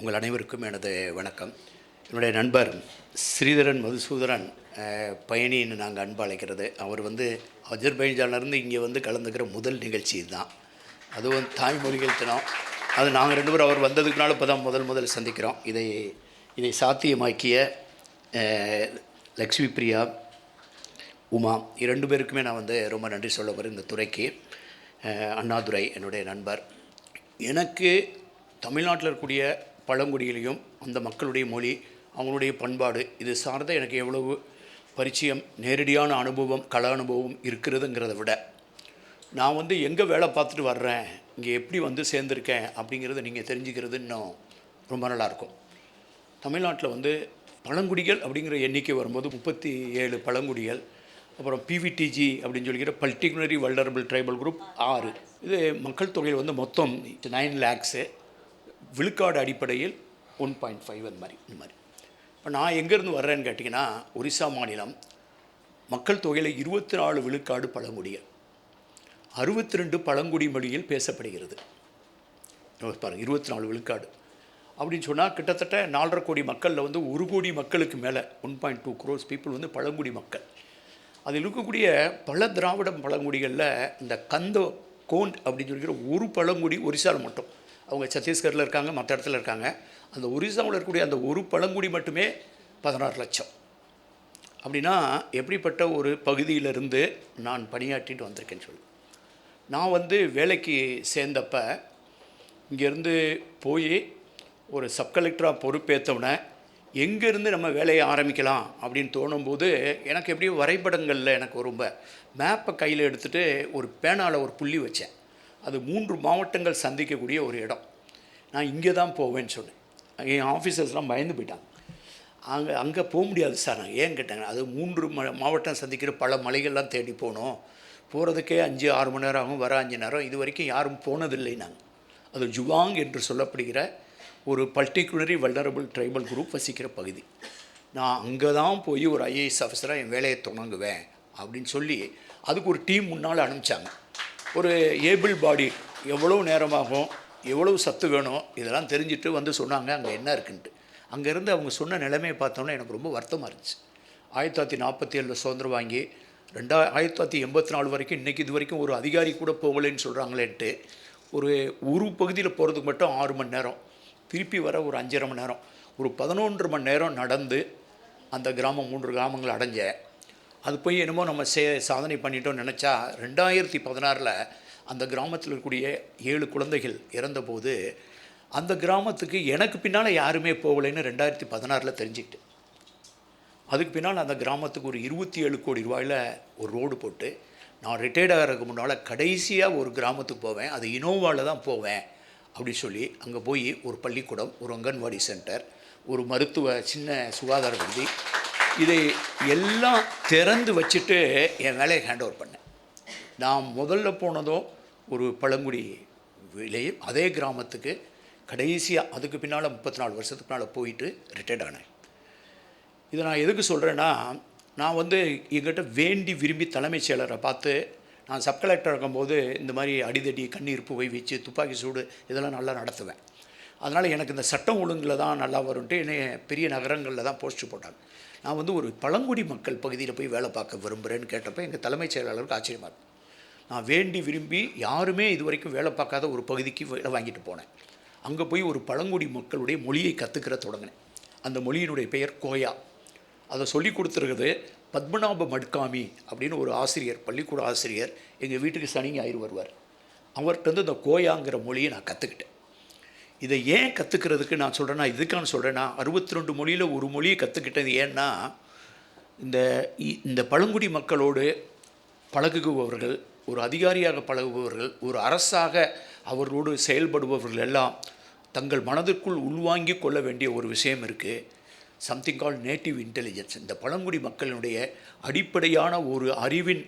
உங்கள் அனைவருக்கும் எனது வணக்கம். என்னுடைய நண்பர் ஸ்ரீதரன் மதுசூதரன் பயணின்னு நாங்கள் அன்பு அழைக்கிறது. அவர் அஜர்பைஜான்லேருந்து இங்கே கலந்துக்கிற முதல் நிகழ்ச்சி இதுதான். அதுவும் தாய்மொழிகள் தினம். அது நாங்கள் ரெண்டு பேரும் அவர் வந்ததுக்குனால இப்போ தான் முதல் சந்திக்கிறோம். இதை சாத்தியமாக்கிய லக்ஷ்மி பிரியா, உமா, இரண்டு பேருக்குமே நான் ரொம்ப நன்றி சொல்ல போகிறேன். இந்த துறைக்கு அண்ணாதுரை என்னுடைய நண்பர். எனக்கு தமிழ்நாட்டில் இருக்கக்கூடிய பழங்குடியிலையும் அந்த மக்களுடைய மொழி, அவங்களுடைய பண்பாடு, இது சார்ந்த எனக்கு எவ்வளவு பரிச்சயம், நேரடியான அனுபவம், கள அனுபவம் இருக்கிறதுங்கிறத விட நான் எங்கே வேலை பார்த்துட்டு வர்றேன், இங்கே எப்படி சேர்ந்துருக்கேன் அப்படிங்கிறத நீங்கள் தெரிஞ்சுக்கிறது இன்னும் ரொம்ப நல்லாயிருக்கும். தமிழ்நாட்டில் பழங்குடிகள் அப்படிங்கிற எண்ணிக்கை வரும்போது 37 பழங்குடிகள், அப்புறம் பிவிடிஜி அப்படின்னு சொல்லிக்கிற பர்டிகுலரி வல்னரபிள் ட்ரைபல் குரூப் 6. இது மக்கள் தொகையில் மொத்தம் 9 lakhs, விழுக்காடு அடிப்படையில் 1.5 இந்த மாதிரி. இப்போ நான் எங்கேருந்து வர்றேன்னு கேட்டிங்கன்னா, ஒரிசா மாநிலம். மக்கள் தொகையில் 24 விழுக்காடு பழங்குடிகள், 62 பழங்குடி மொழியில் பேசப்படுகிறது. பாருங்கள், 24 விழுக்காடு அப்படின்னு சொன்னால் கிட்டத்தட்ட 4.5 கோடி மக்களில் 1 கோடி மக்களுக்கு மேலே 1.2 crores பீப்புள் பழங்குடி மக்கள். அதில் இருக்கக்கூடிய பல திராவிட பழங்குடிகளில் இந்த கோண்ட் அப்படின்னு சொல்லிக்கிற ஒரு பழங்குடி ஒரிசாவில் மட்டும், அவங்க சத்தீஸ்கரில் இருக்காங்க, மற்ற இடத்துல இருக்காங்க. அந்த ஒரிசாவில் இருக்கக்கூடிய அந்த ஒரு பழங்குடி மட்டுமே 16 லட்சம். அப்படின்னா எப்படிப்பட்ட ஒரு பகுதியிலிருந்து நான் பணியாற்றிட்டு வந்திருக்கேன்னு சொல்லி. நான் வேலைக்கு சேர்ந்தப்போ இங்கேருந்து போய் ஒரு சப்கலெக்டராக பொறுப்பேற்றவுடனே எங்கேருந்து நம்ம வேலையை ஆரம்பிக்கலாம் அப்படின்னு தோணும்போது எனக்கு எப்படியும் வரைபடங்களில் எனக்கு ரொம்ப மேப்பை கையில் எடுத்துகிட்டு ஒரு பேனாவில் ஒரு புள்ளி வச்சேன். அது 3 மாவட்டங்கள் சந்திக்கக்கூடிய ஒரு இடம். நான் இங்கே தான் போவேன்னு சொன்னேன். என் ஆஃபீஸர்ஸ்லாம் பயந்து போயிட்டாங்க. அங்கே போக முடியாது சார். நான் ஏன் கேட்டாங்க, அது 3 மாவட்டம் சந்திக்கிற பல மலைகள்லாம் தேடி போகணும், போகிறதுக்கே 5-6 மணி நேரம் ஆகும், வர 5 நேரம். இது வரைக்கும் யாரும் போனதில்லை. நாங்கள் அது ஜுவாங் என்று சொல்லப்படுகிற ஒரு பர்டிகுலரி வல்னரபிள் ட்ரைபல் குரூப் வசிக்கிற பகுதி. நான் அங்கே தான் போய் ஒரு ஐஏஎஸ் ஆஃபீஸராக என் வேலையை தொடங்குவேன் அப்படின்னு சொல்லி அதுக்கு ஒரு டீம் முன்னால் அனுப்பிச்சாங்க. ஒரு ஏபிள் பாடி எவ்வளோ நேரமாகும், எவ்வளவு சத்து வேணும், இதெல்லாம் தெரிஞ்சுட்டு சொன்னாங்க அங்கே என்ன இருக்குன்ட்டு. அங்கேருந்து அவங்க சொன்ன நிலைமையை பார்த்தோன்னே எனக்கு ரொம்ப வருத்தமாக இருந்துச்சு. 1947 சுதந்திரம் வாங்கி 1984 வரைக்கும் இன்றைக்கி இது வரைக்கும் ஒரு அதிகாரி கூட போகலைன்னு சொல்கிறாங்களேன்ட்டு ஒரு பகுதியில் போகிறதுக்கு மட்டும் 6 மணி நேரம், திருப்பி வர ஒரு 5.5 மணி நேரம், ஒரு 11 மணி நேரம் நடந்து அந்த கிராமம் 3 கிராமங்கள் அடைஞ்சேன். அது போய் என்னமோ நம்ம சாதனை பண்ணிட்டோம்னு நினச்சா 2016 அந்த கிராமத்தில் இருக்கக்கூடிய 7 குழந்தைகள் இறந்தபோது அந்த கிராமத்துக்கு எனக்கு பின்னால் யாருமே போகலைன்னு 2016 தெரிஞ்சுக்கிட்டு, அதுக்கு பின்னால் அந்த கிராமத்துக்கு ஒரு 27 கோடி ரூபாயில் ஒரு ரோடு போட்டு நான் ரிட்டையர்ட் ஆகிறதுக்கு முன்னால் கடைசியாக ஒரு கிராமத்துக்கு போவேன், அது இனோவாவில் தான் போவேன் அப்படின்னு சொல்லி அங்கே போய் ஒரு பள்ளிக்கூடம், ஒரு அங்கன்வாடி சென்டர், ஒரு மருத்துவ சின்ன சுகாதார விடுதி, இதை எல்லாம் திறந்து வச்சுட்டு என் வேலையை ஹேண்ட் ஓவர் பண்ணேன். நான் முதல்ல போனதும் ஒரு பழங்குடி விலையும் அதே கிராமத்துக்கு கடைசியாக அதுக்கு பின்னால் 34 வருஷத்துக்கு பின்னால் போயிட்டு ரிட்டையர்ட் ஆனேன். இதை நான் எதுக்கு சொல்கிறேன்னா, நான் எங்கிட்ட வேண்டி விரும்பி தலைமைச் செயலரை பார்த்து, நான் சப்கலெக்டர் இருக்கும்போது இந்த மாதிரி அடிதடி, கண்ணீர் புகை வீச்சு, துப்பாக்கி சூடு இதெல்லாம் நல்லா நடத்துவேன். அதனால் எனக்கு இந்த சட்டம் ஒழுங்கில் தான் நல்லா வரும்ன்ட்டு என்னை பெரிய நகரங்களில் தான் போஸ்ட்டு போட்டாங்க. நான் ஒரு பழங்குடி மக்கள் பகுதியில் போய் வேலை பார்க்க விரும்புகிறேன்னு கேட்டப்போ எங்கள் தலைமைச் செயலாளருக்கு ஆச்சரியமாக இருக்கும். நான் வேண்டி விரும்பி யாருமே இது வரைக்கும் வேலை பார்க்காத ஒரு பகுதிக்கு வேலை வாங்கிட்டு போனேன். அங்கே போய் ஒரு பழங்குடி மக்களுடைய மொழியை கற்றுக்கிற தொடங்கினேன். அந்த மொழியினுடைய பெயர் கோயா. அதை சொல்லி கொடுத்துருக்குது பத்மநாப மட்காமி அப்படின்னு ஒரு ஆசிரியர், பள்ளிக்கூட ஆசிரியர், எங்கள் வீட்டுக்கு சனி ஞாயிறு வருவார். அவர்கிட்ட இந்த கோயாங்கிற மொழியை நான் கற்றுக்கிட்டேன். இதை ஏன் கற்றுக்கிறதுக்கு நான் சொல்கிறேன்னா, இதுக்கான சொல்கிறேன்னா, 62 மொழியில் ஒரு மொழியை கற்றுக்கிட்டது ஏன்னா, இந்த பழங்குடி மக்களோடு பழகுபவர்கள், ஒரு அதிகாரியாக பழகுபவர்கள், ஒரு அரசாக அவர்களோடு செயல்படுபவர்கள் எல்லாம் தங்கள் மனதிற்குள் உள்வாங்கி கொள்ள வேண்டிய ஒரு விஷயம் இருக்குது. சம்திங் கால் நேட்டிவ் இன்டெலிஜென்ஸ். இந்த பழங்குடி மக்களினுடைய அடிப்படையான ஒரு அறிவின்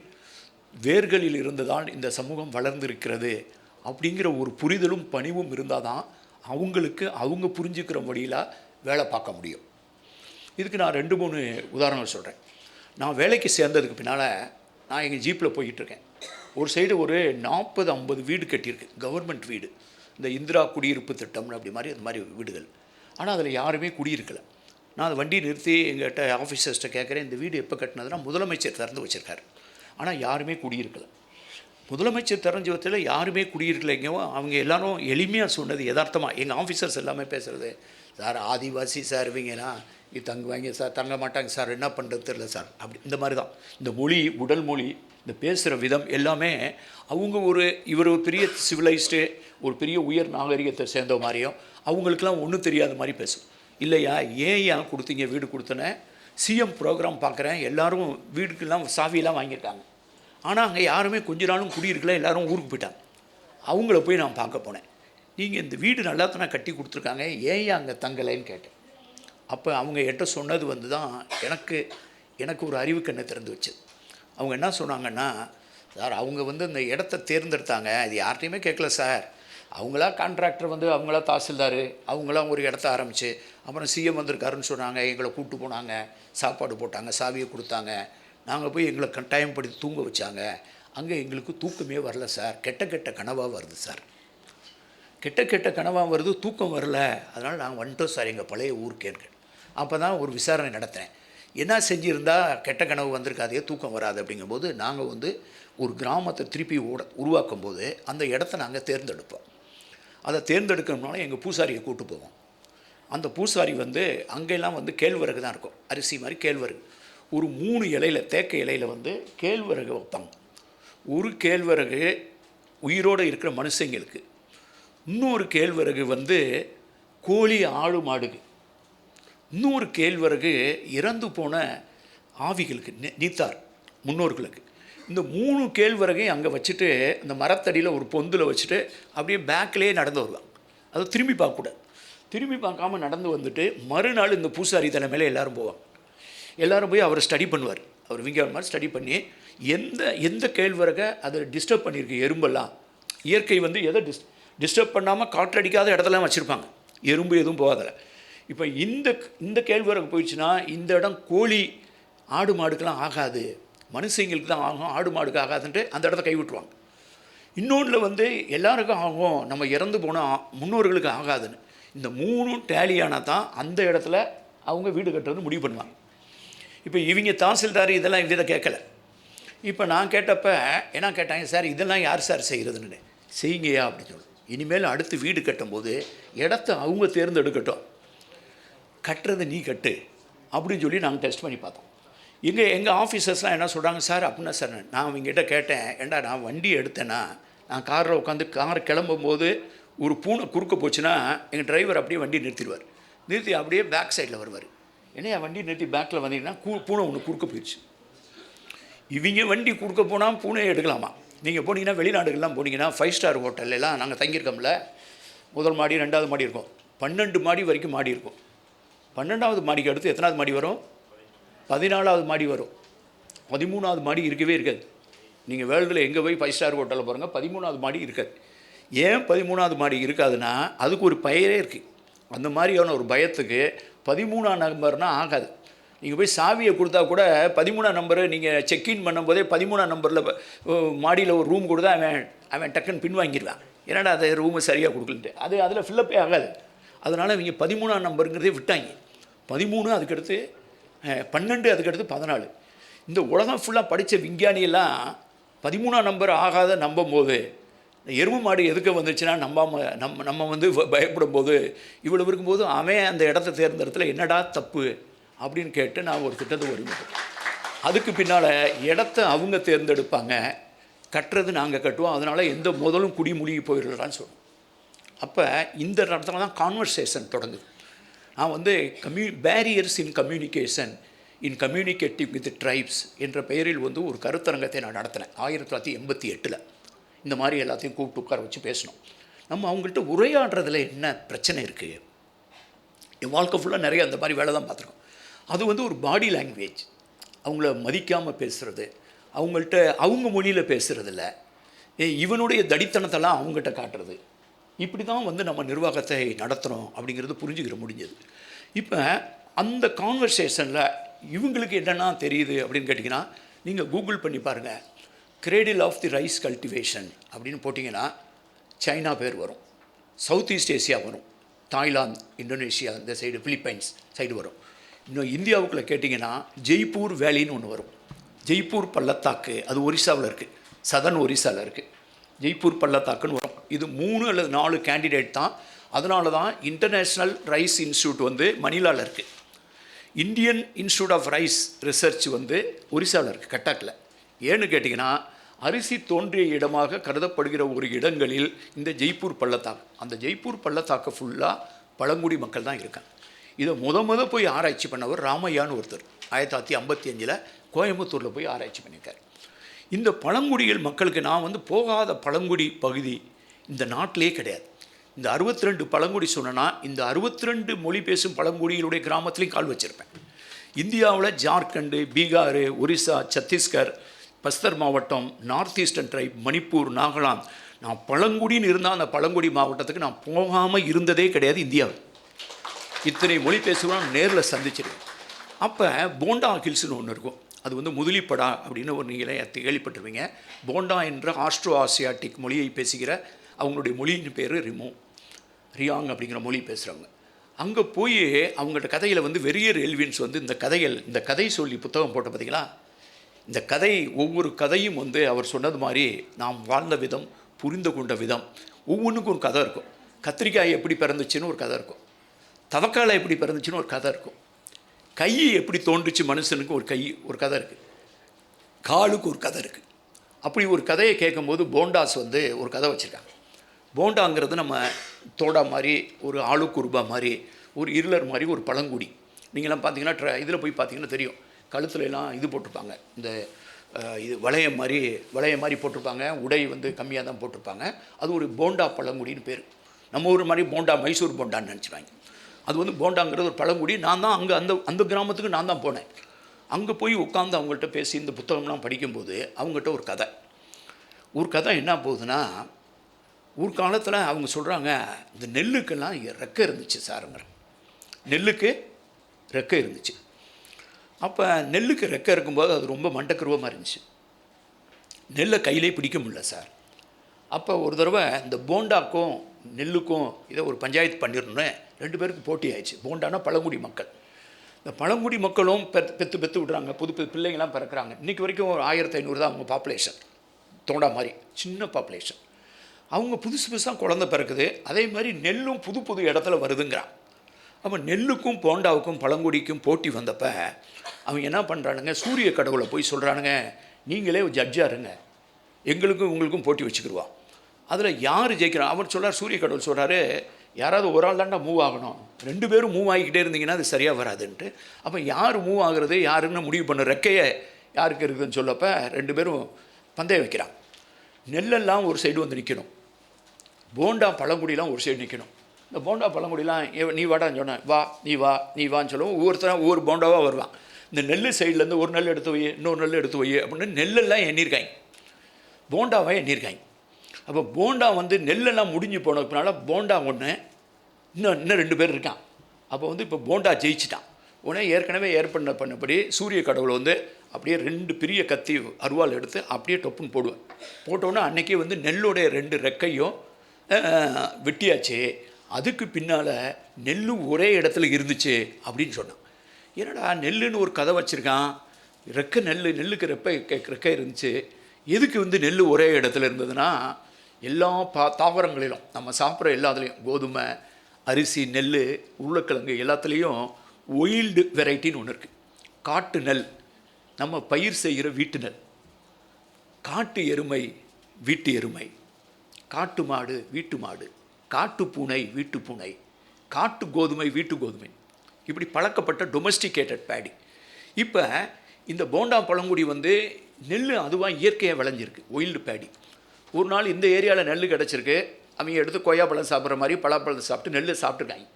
வேர்களில் இருந்து தான் இந்த சமூகம் வளர்ந்திருக்கிறது அப்படிங்கிற ஒரு புரிதலும் பணிவும் இருந்தால் தான் அவங்களுக்கு அவங்க புரிஞ்சுக்கிற வழியில் வேலை பார்க்க முடியும். இதுக்கு நான் 2-3 உதாரணங்கள் சொல்கிறேன். நான் வேலைக்கு சேர்ந்ததுக்கு பின்னால் நான் எங்கள் ஜீப்பில் போய்கிட்டுருக்கேன். ஒரு சைடு ஒரு 40-50 வீடு கட்டியிருக்கு, கவர்மெண்ட் வீடு, இந்த இந்திரா குடியிருப்பு திட்டம்னு அப்படி மாதிரி அந்த மாதிரி வீடுகள். ஆனால் அதில் யாருமே குடியிருக்கலை. நான் அதை வண்டி நிறுத்தி எங்கள்கிட்ட ஆஃபீஸர்ஸ்ட்டை கேட்குறேன், இந்த வீடு எப்போ கட்டினதுன்னா முதலமைச்சர் திறந்து வச்சுருக்காரு, ஆனால் யாருமே குடியிருக்கலை. முதலமைச்சர் தெரிஞ்சவற்றில் யாருமே குடியிருக்கலைங்க. அவங்க எல்லாரும் எளிமையாக சொன்னது யதார்த்தமாக. எங்கள் ஆஃபீஸர்ஸ் எல்லாமே பேசுகிறது, சார் ஆதிவாசி சார் இவங்கலாம் இது தங்குவாங்க சார், தங்க மாட்டாங்க சார், என்ன பண்ணுறது தெரியல சார், அப்படி இந்த மாதிரி தான். இந்த மொழி, உடல் மொழி, இந்த பேசுகிற விதம் எல்லாமே அவங்க இவர் ஒரு பெரிய சிவிலைஸ்டு, ஒரு பெரிய உயர் நாகரிகத்தை சேர்ந்த மாதிரியும் அவங்களுக்கெல்லாம் ஒன்றும் தெரியாத மாதிரி பேசும். இல்லையா, ஏன் கொடுத்தீங்க வீடு கொடுத்தனே, சிஎம் ப்ரோக்ராம் பார்க்குறேன், எல்லோரும் வீடுக்கெல்லாம் சாவியெல்லாம் வாங்கியிருக்காங்க, ஆனால் அங்கே யாருமே கொஞ்ச நாளும் குடியிருக்கல, எல்லோரும் ஊருக்கு போயிட்டாங்க. அவங்கள போய் நான் பார்க்க போனேன். நீங்கள் இந்த வீடு நல்லா தானே கட்டி கொடுத்துருக்காங்க, ஏன் அங்கே தங்கலைன்னு கேட்டேன். அப்போ அவங்க என்கிட்ட சொன்னது வந்து தான் எனக்கு ஒரு அறிவு கண்ணை திறந்து வச்சு. அவங்க என்ன சொன்னாங்கன்னா, சார் அவங்க வந்து இந்த இடத்த தேர்ந்தெடுத்தாங்க, இது யார்கிட்டையுமே கேட்கல சார், அவங்களா கான்ட்ராக்டர் வந்து அவங்களா தாசில்தார் அவங்களாம் ஒரு இடத்த ஆரம்பித்து அப்புறம் சிஎம் வந்திருக்காருன்னு சொன்னாங்க, எங்களை கூப்பிட்டு போனாங்க, சாப்பாடு போட்டாங்க, சாவியை கொடுத்தாங்க, நாங்கள் போய் எங்களை கட்டாயப்படுத்தி தூங்க வச்சாங்க, அங்கே எங்களுக்கு தூக்கமே வரல சார், கெட்ட கனவாக வருது சார், கெட்ட கனவாக வருது, தூக்கம் வரல, அதனால் நாங்கள் வந்துட்டோம் சார் எங்கள் பழைய ஊருக்கேன்னு. அப்போ தான் ஒரு விசாரணை நடத்துகிறேன், என்ன செஞ்சுருந்தால் கெட்ட கனவு வந்திருக்காதே, தூக்கம் வராது. அப்படிங்கும்போது நாங்கள் வந்து ஒரு கிராமத்தை திருப்பி உருவாக்கும் போது அந்த இடத்த நாங்கள் தேர்ந்தெடுப்போம். அதை தேர்ந்தெடுக்கணும்னால எங்கள் பூசாரியை கூப்பிட்டு போவோம். அந்த பூசாரி வந்து அங்கெல்லாம் வந்து கேழ்வரகு தான் இருக்கும், அரிசி மாதிரி கேழ்வரகு. ஒரு 3 இலையில், தேக்க இலையில் வந்து கேழ்வரகு வைப்பாங்க. ஒரு கேழ்வரகு உயிரோடு இருக்கிற மனுஷங்களுக்கு, இன்னொரு கேழ்வரகு வந்து கோழி ஆடு மாடுக்கு, இன்னொரு கேழ்வரகு இறந்து போன ஆவிகளுக்கு, நீத்தார் முன்னோர்களுக்கு. இந்த 3 கேழ்வரகையும் அங்கே வச்சுட்டு இந்த மரத்தடியில் ஒரு பொந்தில் வச்சுட்டு அப்படியே பேக்கிலே நடந்து வருவாங்க. அது திரும்பி பார்க்கக்கூடாது. திரும்பி பார்க்காம நடந்து வந்துட்டு மறுநாள் இந்த பூசாரி தலைமையில் எல்லோரும் போவாங்க. எல்லோரும் போய் அவர் ஸ்டடி பண்ணுவார். அவர் விஞ்ஞான மாதிரி ஸ்டடி பண்ணி எந்த கேழ்வரகை அதை டிஸ்டர்ப் பண்ணியிருக்கு, எறும்பெல்லாம் இயற்கை வந்து எதை டிஸ்டர்ப் பண்ணாமல் காற்றடிக்காத இடத்துலாம் வச்சுருப்பாங்க, எறும்பு எதுவும் போகாதில்ல. இப்போ இந்த கேழ்வரகு போயிடுச்சுன்னா இந்த இடம் கோழி ஆடு மாடுக்கெல்லாம் ஆகாது, மனுஷங்களுக்கு தான் ஆகும், ஆடு மாடுக்கு ஆகாதுன்ட்டு அந்த இடத்த கைவிட்டுருவாங்க. இன்னொன்றில் வந்து எல்லாருக்கும் ஆகும், நம்ம இறந்து போனால் முன்னோர்களுக்கு ஆகாதுன்னு. இந்த 3 டேலியானால் தான் அந்த இடத்துல அவங்க வீடு கட்டுறது முடிவு பண்ணுவாங்க. இப்போ இவங்க தாசில்தார் இதெல்லாம் இதை கேட்கலை. இப்போ நான் கேட்டப்போ என்ன கேட்டாங்க, சார் இதெல்லாம் யார் சார் செய்கிறதுன்னு. செய்யுங்கயா அப்படின்னு சொல்லி, இனிமேல் அடுத்து வீடு கட்டும்போது இடத்த அவங்க தேர்ந்தெடுக்கட்டும், கட்டுறது நீ கட்டு அப்படின்னு சொல்லி நாங்கள் டெஸ்ட் பண்ணி பார்த்தோம். எங்கள் ஆஃபீஸர்ஸ்லாம் என்ன சொல்கிறாங்க, சார் அப்படின்னா சார் நான் அவங்ககிட்ட கேட்டேன், ஏண்டா நான் வண்டி எடுத்தேன்னா நான் காரில் உட்காந்து கார் கிளம்பும்போது ஒரு பூனை குறுக்க போச்சுன்னா எங்கள் டிரைவர் அப்படியே வண்டி நிறுத்திடுவார், நிறுத்தி அப்படியே பேக் சைடில் வருவார். ஏன்னா வண்டி நிறுத்தி பேக்கில் வந்தீங்கன்னா பூனை ஒன்று குறுக்க போயிடுச்சு. இவங்க வண்டி குறுக்க போனால் பூனையை எடுக்கலாமா? நீங்கள் போனீங்கன்னா வெளிநாடுகள்லாம் போனீங்கன்னா 5 ஸ்டார் ஹோட்டல்லாம் நாங்கள் தங்கியிருக்கோம்ல, முதல் மாடி 2வது மாடி இருக்கும், 12 மாடி வரைக்கும் மாடி இருக்கும். 12வது மாடிக்கு அடுத்து எத்தனாவது மாடி வரும்? 14வது மாடி வரும். 13வது மாடி இருக்கவே இருக்காது. நீங்கள் வேர்ல்டில் எங்கே போய் 5 ஸ்டார் ஹோட்டலில் பாருங்கள், 13வது மாடி இருக்காது. ஏன் 13வது மாடி இருக்காதுன்னா அதுக்கு ஒரு பெயரே இருக்குது. அந்த மாதிரியான ஒரு பயத்துக்கு 13ஆம் நம்பர்னால் ஆகாது. நீங்கள் போய் சாவியை கொடுத்தா கூட 13ஆம் நம்பரு நீங்கள் செக்இன் பண்ணும்போதே 13ஆம் நம்பரில் மாடியில் ஒரு ரூம் கொடுத்தா அவன் டக்குன்னு பின் வாங்கிடுவான். ஏன்னா அதை ரூமு சரியாக கொடுக்கலன்ட்டு அது அதில் ஃபில்லப்பே ஆகாது. அதனால் இவங்க 13ஆம் நம்பருங்கிறதே விட்டாங்க. 13, அதுக்கடுத்து 12, அதுக்கடுத்து 14. இந்த உலகம் ஃபுல்லாக படித்த விஞ்ஞானியெல்லாம் 13ஆம் நம்பர் ஆகாத நம்பும்போது, எருமை மாடு எதுக்க வந்துச்சுன்னா நம்ம வந்து பயப்படும் போது, இவ்வளவு இருக்கும்போது அவன் அந்த இடத்த தேர்ந்தெடுத்துல என்னடா தப்பு அப்படின்னு கேட்டு நான் ஒரு திட்டத்தை ஒருங்கிட்டேன். அதுக்கு பின்னால் இடத்த அவங்க தேர்ந்தெடுப்பாங்க, கட்டுறது நாங்கள் கட்டுவோம், அதனால் எந்த முதலும் குடிமூழ்கி போயிடலான்னு சொல்லுவோம். அப்போ இந்த இடத்துல தான் கான்வர்சேஷன் தொடங்குது. நான் வந்து barriers in communication in communicative with tribes என்ற பெயரில் வந்து ஒரு கருத்தரங்கத்தை நான் நடத்தினேன் 1988. இந்த மாதிரி எல்லாத்தையும் கூப்பிட்டு உட்கார வச்சு பேசணும். நம்ம அவங்கள்ட்ட உரையாடுறதுல என்ன பிரச்சனை இருக்குது? என் வாழ்க்கை ஃபுல்லாக நிறைய அந்த மாதிரி வேலை தான் பார்த்துருக்கோம். அது வந்து ஒரு பாடி லாங்குவேஜ், அவங்கள மதிக்காமல் பேசுகிறது, அவங்கள்ட்ட அவங்க மொழியில் பேசுகிறதில்ல, இவனுடைய தடித்தனத்தெல்லாம் அவங்ககிட்ட காட்டுறது, இப்படி தான் வந்து நம்ம நிர்வாகத்தை நடத்துகிறோம் அப்படிங்கிறது புரிஞ்சுக்கிற முடிஞ்சது. இப்போ அந்த கான்வர்சேஷனில் இவங்களுக்கு என்னென்னா தெரியுது அப்படின்னு கேட்டிங்கன்னா, நீங்கள் கூகுள் பண்ணி பாருங்கள், கிரேடில் ஆஃப் தி ரைஸ் கல்டிவேஷன் அப்படின்னு போட்டிங்கன்னா சைனா பேர் வரும், சவுத் ஈஸ்ட் ஏசியா வரும், தாய்லாந்து, இந்தோனேஷியா, இந்த சைடு பிலிப்பைன்ஸ் சைடு வரும். இன்னும் இந்தியாவுக்குள்ளே கேட்டிங்கன்னா ஜெய்ப்பூர் வேலின்னு ஒன்று வரும். ஜெய்ப்பூர் பள்ளத்தாக்கு, அது ஒரிசாவில் இருக்குது, சதன் ஒரிசாவில் இருக்குது. ஜெய்ப்பூர் பள்ளத்தாக்குன்னு வரும். இது 3 அல்லது 4 கேண்டிடேட் தான். அதனால தான் இன்டர்நேஷ்னல் ரைஸ் இன்ஸ்டியூட் வந்து மணிலாவில் இருக்குது. Indian institute of rice research வந்து ஒரிசாவில் இருக்குது, கட்டாக்கில். ஏன்னு கேட்டிங்கன்னா அரிசி தோன்றிய இடமாக கருதப்படுகிற ஒரு இடங்களில் இந்த ஜெய்ப்பூர் பள்ளத்தாக்கு, அந்த ஜெய்ப்பூர் பள்ளத்தாக்கு ஃபுல்லாக பழங்குடி மக்கள் தான் இருக்காங்க. இதை முத போய் ஆராய்ச்சி பண்ணவர் ராமையான்னு ஒருத்தர் 1955 கோயம்புத்தூரில் போய் ஆராய்ச்சி பண்ணியிருக்கார். இந்த பழங்குடிகள் மக்களுக்கு நான் வந்து போகாத பழங்குடி பகுதி இந்த நாட்டிலே கிடையாது. இந்த 62 பழங்குடி சொன்னால் இந்த 62 மொழி பேசும் பழங்குடிகளுடைய கிராமத்துலேயும் கால் வச்சுருப்பேன். இந்தியாவில் ஜார்க்கண்டு, பீகார், ஒரிசா, சத்தீஸ்கர், பஸ்தர் மாவட்டம், north eastern tribe, Manipur, Nagaland, நான் பழங்குடின்னு இருந்தால் அந்த பழங்குடி மாவட்டத்துக்கு நான் போகாமல் இருந்ததே கிடையாது இந்தியாவில். இத்தனை மொழி பேசுகிறோம் நேரில் சந்திச்சிருக்கேன். அப்போ போண்டா ஹில்ஸ்னு ஒன்று இருக்கும். அது வந்து முதலிப்படா அப்படின்னு ஒரு நீங்களே கேள்விப்பட்டிருவீங்க. போண்டா என்ற ஆஸ்ட்ரோ ஆசியாட்டிக் மொழியை பேசுகிற அவங்களுடைய மொழியின் பேர் ரியாங் அப்படிங்கிற மொழி பேசுகிறவங்க. அங்கே போய் அவங்கள்ட்ட கதையில் வந்து வெறியர் எல்வின்ஸ் வந்து இந்த கதை சொல்லி புத்தகம் போட்ட பார்த்தீங்களா, இந்த கதை ஒவ்வொரு கதையும் வந்து அவர் சொன்னது மாதிரி நாம் வாழ்ந்த விதம், புரிந்து கொண்ட விதம், ஒவ்வொன்றுக்கும் ஒரு கதை இருக்கும். கத்திரிக்காய் எப்படி பிறந்துச்சுன்னு ஒரு கதை இருக்கும், தவக்காலை எப்படி பிறந்துச்சுன்னு ஒரு கதை இருக்கும், கை எப்படி தோன்றுச்சு மனுஷனுக்கு ஒரு கதை இருக்குது, காலுக்கு ஒரு கதை இருக்குது. அப்படி ஒரு கதையை கேட்கும்போது போண்டாஸ் வந்து ஒரு கதை வச்சுருக்காங்க. போண்டாங்கிறது நம்ம தோடா மாதிரி, ஒரு ஆளுக்குருபா மாதிரி, ஒரு இருளர் மாதிரி ஒரு பழங்குடி. நீங்களாம் பார்த்தீங்கன்னா இதில் போய் பார்த்தீங்கன்னா தெரியும், கழுத்துலலாம் இது போட்டிருப்பாங்க, இந்த இது வளைய மாதிரி போட்டிருப்பாங்க. உடை வந்து கம்மியாக தான் போட்டிருப்பாங்க. அது ஒரு போண்டா பழங்குடின்னு பேர். நம்ம ஊர் மாதிரி போண்டா மைசூர் போண்டான்னு நினச்சிடுவாங்க. அது வந்து போண்டாங்கிறது ஒரு பழங்குடி. நான் தான் அங்கே அந்த கிராமத்துக்கு நான் தான் போனேன். அங்கே போய் உட்காந்து அவங்கள்ட்ட பேசி இந்த புத்தகம்லாம் படிக்கும்போது அவங்ககிட்ட ஒரு கதை என்ன போகுதுன்னா, ஒரு காலத்தில் அவங்க சொல்கிறாங்க, இந்த நெல்லுக்கெல்லாம் ரெக்கை இருந்துச்சு சாருங்கிற, நெல்லுக்கு ரெக்கை இருந்துச்சு. அப்போ நெல்லுக்கு ரெக்கை இருக்கும்போது அது ரொம்ப மண்டக்கருவமாக இருந்துச்சு, நெல்லை கையிலே பிடிக்க முடியல சார். அப்போ ஒரு தடவை இந்த போண்டாக்கும் நெல்லுக்கும் இதை ஒரு பஞ்சாயத்து பண்ணிடணுன்னு 2 பேருக்கு போட்டி ஆயிடுச்சு. போண்டானா பழங்குடி மக்கள். இந்த பழங்குடி மக்களும் பெற்று விடுறாங்க, புது பிள்ளைங்கள்லாம் பிறக்கிறாங்க. இன்றைக்கி வரைக்கும் ஒரு 1500 தான் அவங்க பாப்புலேஷன், தோண்டா மாதிரி சின்ன பாப்புலேஷன். அவங்க புதுசாக குழந்தை பிறக்குது. அதே மாதிரி நெல்லும் புது இடத்துல வருதுங்கிறான். அப்போ நெல்லுக்கும் போண்டாவுக்கும் பழங்குடிக்கும் போட்டி வந்தப்போ அவங்க என்ன பண்ணுறானுங்க, சூரிய கடவுளை போய் சொல்கிறானுங்க, நீங்களே ஜட்ஜாக இருங்க, எங்களுக்கும் உங்களுக்கும் போட்டி வச்சுக்கிடுவான், அதில் யார் ஜெயிக்கிறான். அவர் சொல்கிறார், சூரிய கடவுள் சொல்கிறாரு, யாராவது ஒரு ஆள் தாண்டா மூவ் ஆகணும், 2 பேரும் மூவ் ஆகிக்கிட்டே இருந்தீங்கன்னா அது சரியாக வராதுன்ட்டு. அப்போ யார் மூவ் ஆகுறது யாருன்னு முடிவு பண்ண, ரெக்கையை யாருக்கு இருக்குதுன்னு சொல்லப்போ 2 பேரும் பந்தயம் வைக்கிறான். நெல்லெல்லாம் ஒரு சைடு வந்து நிற்கணும், போண்டா பழங்குடிலாம் ஒரு சைடு நிற்கணும். இந்த போண்டா பழங்குடிலாம் நீ வாடான்னு சொன்னேன், நீ வான்னு சொல்லுவோம். ஒவ்வொருத்தரும் ஒவ்வொரு போண்டாவாக வருவான். இந்த நெல் சைட்லேருந்து ஒரு நெல் எடுத்து வை, இன்னொரு நெல் எடுத்து வை அப்படின்னு நெல்லெல்லாம் எண்ணியிருக்காங்க, போண்டாவை எண்ணியிருக்காங்க. அப்போ போண்டா வந்து நெல்லெல்லாம் முடிஞ்சு போனதுனால போண்டா ஒன்று, இன்னும் 2 பேர் இருக்கான். அப்போ வந்து இப்போ போண்டா ஜெயிச்சிட்டான். உடனே ஏற்கனவே பண்ணபடி சூரிய கடவுளை வந்து அப்படியே 2 பெரிய கத்தி அருவாள் எடுத்து அப்படியே டொப்புன்னு போடுவேன். போட்டோன்னே அன்றைக்கி வந்து நெல்லுடைய 2 ரெக்கையும் வெட்டியாச்சு. அதுக்கு பின்னால் நெல்லும் ஒரே இடத்துல இருந்துச்சு அப்படின்னு சொன்னான். என்னடா நெல்லுன்னு ஒரு கதை வச்சுருக்கான், நெல்லுக்கு ரெக்கை இருந்துச்சு, எதுக்கு வந்து நெல் ஒரே இடத்துல இருந்ததுன்னா, எல்லா தாவரங்களிலும் நம்ம சாப்பிட்ற எல்லாத்துலேயும் கோதுமை, அரிசி, நெல், உருளைக்கிழங்கு எல்லாத்துலேயும் ஒயில்டு வெரைட்டின்னு ஒன்று இருக்குது. காட்டு நெல் நம்ம பயிர் செய்கிற வீட்டு நெல், காட்டு எருமை வீட்டு எருமை, காட்டு மாடு வீட்டு மாடு, காட்டு பூனை வீட்டு பூனை, காட்டு கோதுமை வீட்டு கோதுமை, இப்படி பழக்கப்பட்ட டொமஸ்டிகேட்டட் பேடி. இப்போ இந்த போண்டா பழங்குடி வந்து நெல் அதுவாக இயற்கையாக விளைஞ்சிருக்கு, ஒயில்டு பேடி. ஒரு நாள் இந்த ஏரியாவில் நெல் கிடச்சிருக்கு, அவங்க எடுத்து கொய்யாப்பழம் சாப்பிட்ற மாதிரி பலாப்பழம் சாப்பிட்டு நெல் சாப்பிட்ருக்காங்க.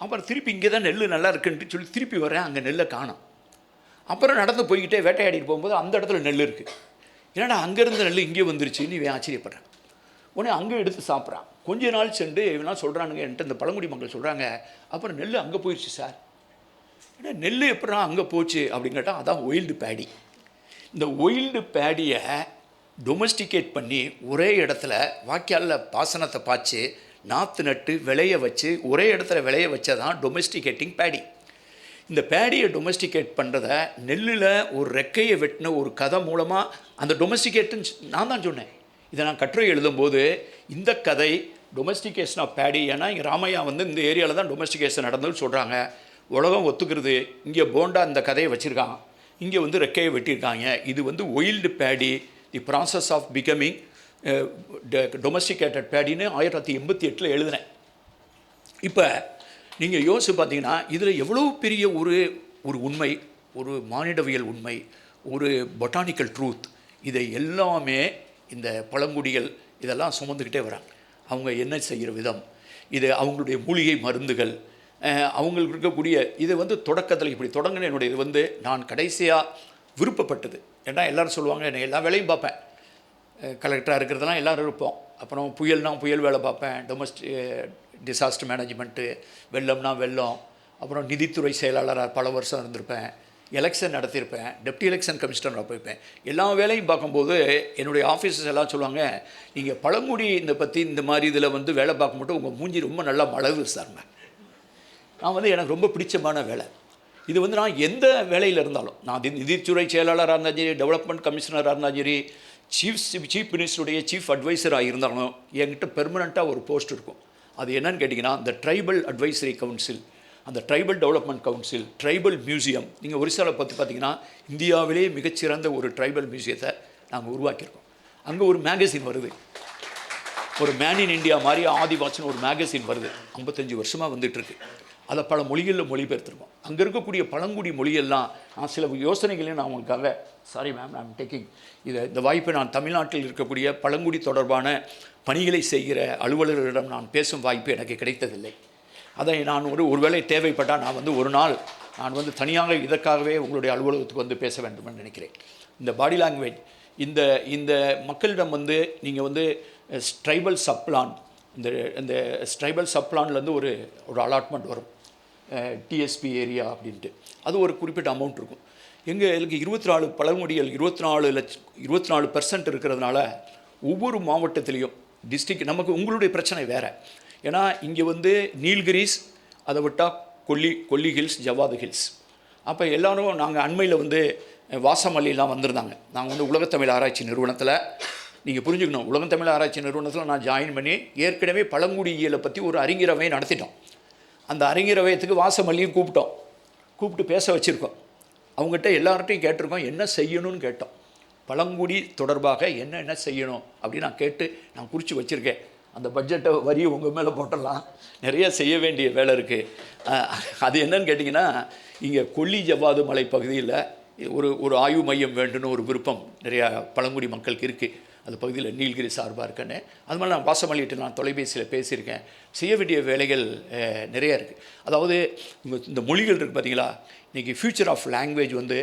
அப்புறம் திருப்பி இங்கே தான் நெல் நல்லா இருக்குன்ட்டு சொல்லி திருப்பி வரேன், அங்கே நெல்லை காணோம். அப்புறம் நடந்து போய்கிட்டே வேட்டையாடிட்டு போகும்போது அந்த இடத்துல நெல் இருக்குது. ஏன்னா அங்கேருந்து நெல் இங்கே வந்துருச்சுன்னு இவன் ஆச்சரியப்படுறேன். உடனே அங்கே எடுத்து சாப்பிட்றான். கொஞ்ச நாள் சென்று இவனா சொல்கிறானுங்க என்கிட்ட, இந்த பழங்குடி மக்கள் சொல்கிறாங்க, அப்புறம் நெல் அங்கே போயிடுச்சு சார். ஏன்னா நெல் எப்படா அங்கே போச்சு அப்படின்னு கேட்டால் அதான் ஒயில்டு பேடி. இந்த ஒயில்டு பேடியை டொமஸ்டிகேட் பண்ணி ஒரே இடத்துல வாய்க்காலில் பாசனத்தை பாய்ச்சி நாற்று நட்டு விளைய வச்சு ஒரே இடத்துல விளைய வச்சதான் டொமெஸ்டிகேட்டிங் பேடி. இந்த பேடியை டொமெஸ்டிகேட் பண்ணுறத நெல்லில் ஒரு ரெக்கையை வெட்டின ஒரு கதை மூலமாக அந்த டொமெஸ்டிகேட்டுன்னு நான் தான் சொன்னேன். இதை நான் கட்டுரை எழுதும்போது இந்த கதை டொமெஸ்டிகேஷன் ஆஃப் பேடி, ஏன்னா இங்கே ராமையா வந்து இந்த ஏரியாவில் தான் டொமெஸ்டிகேஷன் நடந்ததுன்னு சொல்கிறாங்க, உலகம் ஒத்துக்கிறது. இங்கே போண்டா இந்த கதையை வச்சுருக்கான், இங்கே வந்து ரெக்கையை வெட்டியிருக்காங்க. இது வந்து wild paddy, the process of becoming domesticated பேடின்னு 1988 எழுதினேன். இப்போ நீங்கள் யோசிச்சு பார்த்தீங்கன்னா இதில் எவ்வளோ பெரிய ஒரு உண்மை, ஒரு மானிடவியல் உண்மை, ஒரு பொட்டானிக்கல் ட்ரூத், இதை எல்லாமே இந்த பழங்குடிகள் இதெல்லாம் சுமந்துக்கிட்டே வராங்க. அவங்க என்ன செய்கிற விதம், இது அவங்களுடைய மூலிகை மருந்துகள், அவங்களுக்கு இருக்கக்கூடிய இது வந்து தொடக்கத்தில் இப்படி தொடங்கின என்னுடைய இது வந்து நான் கடைசியாக விருப்பப்பட்டது. ஏன்னா எல்லோரும் சொல்லுவாங்க, என்னை எல்லா வேலையும் பார்ப்பேன், கலெக்டராக இருக்கிறதெல்லாம் எல்லோரும் இருப்போம். அப்புறம் புயல் வேலை பார்ப்பேன், டிசாஸ்டர் மேனேஜ்மெண்ட்டு, வெள்ளம்னா வெள்ளம், அப்புறம் நிதித்துறை செயலாளராக பல வருஷம் இருந்திருப்பேன், எலெக்ஷன் நடத்தியிருப்பேன், டெப்டி எலெக்ஷன் கமிஷனராக போயிருப்பேன். எல்லா வேலையும் பார்க்கும்போது என்னுடைய ஆஃபீஸர்ஸ் எல்லாம் சொல்லுவாங்க, நீங்கள் பழங்குடி இந்த மாதிரி இதில் வந்து வேலை பார்க்க மட்டும் உங்கள் மூஞ்சி ரொம்ப நல்லா மலருது சார்ங்க. நான் வந்து எனக்கு ரொம்ப பிடிச்சமான வேலை இது. வந்து நான் எந்த வேலையில் இருந்தாலும், நான் நிதித்துறை செயலாளராக இருந்தாலும் சரி, டெவலப்மெண்ட் கமிஷனராக இருந்தாலும் சரி, சீஃப் மினிஸ்டருடைய சீஃப் அட்வைசராக இருந்தாலும் என்கிட்ட பெர்மனண்ட்டாக ஒரு போஸ்ட் இருக்கும். அது என்னன்னு கேட்டிங்கன்னா, இந்த ட்ரைபல் அட்வைசரி கவுன்சில், அந்த tribal development council, tribal museum. நீங்கள் ஒரிசாவில் பார்த்தீங்கன்னா இந்தியாவிலே மிகச்சிறந்த ஒரு ட்ரைபல் மியூசியத்தை நாங்கள் உருவாக்கியிருக்கோம். அங்கே ஒரு மேகசின் வருது, ஒரு மேன் இன் இண்டியா மாதிரி ஆதிவாசின்னு ஒரு மேகசின் வருது, 55 வருஷமாக வந்துட்டுருக்கு. அதை பல மொழிகளில் மொழிபெயர்த்துருக்கோம். அங்கே இருக்கக்கூடிய பழங்குடி மொழியெல்லாம் நான் சில யோசனைகளையும் நான் உங்களுக்காக, சாரி மேம், நான் டேக்கிங் இந்த வாய்ப்பை நான் தமிழ்நாட்டில் இருக்கக்கூடிய பழங்குடி தொடர்பான பணிகளை செய்கிற அலுவலர்களிடம் நான் பேசும் வாய்ப்பு எனக்கு கிடைத்ததில்லை. அதை நான் ஒருவேளை தேவைப்பட்டால் நான் வந்து ஒரு நாள் நான் வந்து தனியாக இதற்காகவே உங்களுடைய அலுவலகத்துக்கு வந்து பேச வேண்டும் என்று நினைக்கிறேன். இந்த பாடி லாங்குவேஜ், இந்த மக்களிடம் வந்து நீங்கள் வந்து ட்ரைபல் சப்ளான், இந்த ட்ரைபல் சப்ளான்லேருந்து ஒரு அலாட்மெண்ட் வரும், டிஎஸ்பி ஏரியா அப்படின்ட்டு. அது ஒரு குறிப்பிட்ட அமௌண்ட் இருக்கும். எங்களுக்கு 24 பழங்குடிகள் 24% இருக்கிறதுனால ஒவ்வொரு மாவட்டத்திலையும் டிஸ்ட்ரிக்ட் நமக்கு உங்களுடைய பிரச்சனை வேறு. ஏன்னா இங்கே வந்து நீல்கிரிஸ், அதை விட்டால் கொல்லி ஹில்ஸ், ஜவாது ஹில்ஸ். அப்போ எல்லோரும் நாங்கள் அண்மையில் வந்து வாசமல்லிலாம் வந்திருந்தாங்க. நாங்கள் வந்து உலகத்தமிழ் ஆராய்ச்சி நிறுவனத்தில், நீங்கள் புரிஞ்சுக்கணும், உலகத்தமிழ் ஆராய்ச்சி நிறுவனத்தில் நான் ஜாயின் பண்ணி ஏற்கனவே பழங்குடியியலை பற்றி ஒரு அறிஞரவை நடத்திட்டோம். அந்த அறிஞரவயத்துக்கு வாசமல்லியும் கூப்பிட்டு பேச வச்சுருக்கோம். அவங்ககிட்ட எல்லார்ட்டையும் கேட்டிருக்கோம், என்ன செய்யணும்னு கேட்டோம். பழங்குடி தொடர்பாக என்ன செய்யணும் அப்படின்னு நான் கேட்டு நான் குறித்து வச்சுருக்கேன். அந்த பட்ஜெட்டை வரி உங்கள் மேலே போட்டலாம், நிறைய செய்ய வேண்டிய வேலை இருக்குது. அது என்னன்னு கேட்டிங்கன்னா, இங்கே கொல்லி ஜவ்வாது மலை பகுதியில் ஒரு ஆய்வு மையம் வேண்டும்னு ஒரு விருப்பம் நிறையா பழங்குடி மக்களுக்கு இருக்குது. அந்த பகுதியில் நீலகிரி சார்பாக இருக்கேன்னு. அது மாதிரி நான் வாசமல்லிட்டு நான் தொலைபேசியில் பேசியிருக்கேன். செய்ய வேண்டிய வேலைகள் நிறையா இருக்குது. அதாவது இந்த மொழிகள் இருக்குது பார்த்தீங்களா, இன்றைக்கி ஃப்யூச்சர் ஆஃப் லாங்குவேஜ் வந்து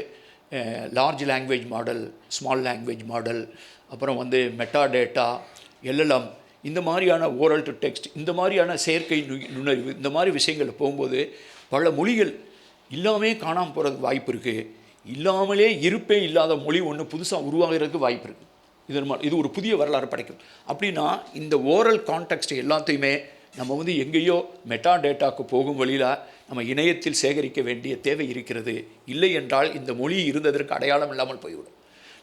large language model, small language model, அப்புறம் வந்து மெட்டா டேட்டா, எல்எல்எம், இந்த மாதிரியான ஓரல் டு டெக்ஸ்ட், இந்த மாதிரியான செயற்கை நுண்ணறிவு, இந்த மாதிரி விஷயங்கள் போகும்போது பல மொழிகள் இல்லாமே காணாமல் போகிறதுக்கு வாய்ப்பு இருக்குது. இல்லாமலே இருப்பே இல்லாத மொழி ஒன்று புதுசாக உருவாகிறதுக்கு வாய்ப்பு இருக்குது. இது ஒரு புதிய வரலாறு படைக்கும். அப்படின்னா இந்த ஓரல் கான்டெக்ஸ்ட் எல்லாத்தையுமே நம்ம வந்து எங்கேயோ மெட்டா டேட்டாவுக்கு போகும் வழியில் நம்ம இணையத்தில் சேகரிக்க வேண்டிய தேவை இருக்கிறது. இல்லை என்றால் இந்த மொழி இருந்ததற்கு அடையாளம் இல்லாமல் போய்விடும்.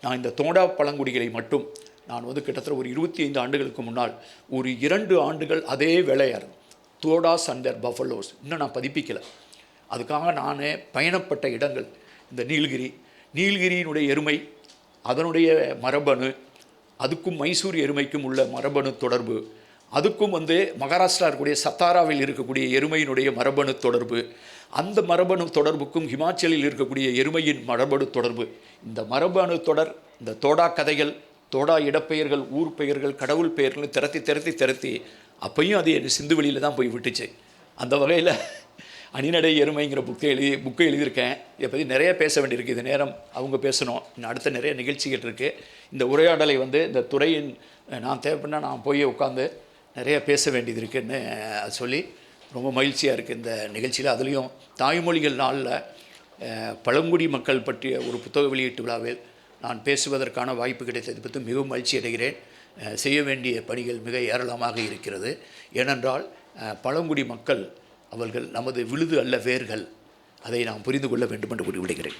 நான் இந்த தோடா பழங்குடிகளை மட்டும் நான் வந்து கிட்டத்தட்ட ஒரு 25 ஆண்டுகளுக்கு முன்னால் ஒரு 2 ஆண்டுகள் அதே வேலையாக இருந்தேன். தோடாஸ் அண்ட் தேர் பஃபலோஸ் இன்னும் நான் பதிப்பிக்கலை. அதுக்காக நான் பயணப்பட்ட இடங்கள் இந்த நீலகிரியினுடைய எருமை, அதனுடைய மரபணு, அதுக்கும் மைசூர் எருமைக்கும் உள்ள மரபணு தொடர்பு, அதுக்கும் வந்து மகாராஷ்டிரா இருக்கக்கூடிய சத்தாராவில் இருக்கக்கூடிய எருமையினுடைய மரபணு தொடர்பு, அந்த மரபணு தொடர்புக்கும் ஹிமாச்சலில் இருக்கக்கூடிய எருமையின் மரபணு தொடர்பு, இந்த மரபணு தொடர், இந்த தோடா கதைகள், தோடா இடப்பெயர்கள், ஊர் பெயர்கள், கடவுள் பெயர்கள் திரத்தி அப்பையும் அது என் சிந்துவெளியில் தான் போய் விட்டுச்சு. அந்த வகையில் அணிநடை எருமைங்கிற புக்கை எழுதியிருக்கேன். இதை பற்றி நிறைய பேச வேண்டியிருக்கு. இது நேரம் அவங்க பேசணும், இன்னும் அடுத்த நிறைய நிகழ்ச்சிகள் இருக்குது. இந்த உரையாடலை வந்து இந்த துறையின் நான் தேவைப்பட்டா நான் போய் உட்காந்து நிறைய பேச வேண்டியது இருக்குதுன்னு சொல்லி ரொம்ப மகிழ்ச்சியாக இருக்குது இந்த நிகழ்ச்சியில். அதுலேயும் தாய்மொழிகள் நாளில் பழங்குடி மக்கள் பற்றிய ஒரு புத்தக வெளியீட்டு விழாவில் நான் பேசுவதற்கான வாய்ப்பு கிடைத்தது பற்றி மிகவும் மகிழ்ச்சி அடைகிறேன். செய்ய வேண்டிய பணிகள் மிக ஏராளமாக இருக்கிறது. ஏனென்றால் பழங்குடி மக்கள் அவர்கள் நமது விழுது அல்ல வேர்கள். அதை நாம் புரிந்து கொள்ள வேண்டும் என்று கூறி விடுகிறேன்.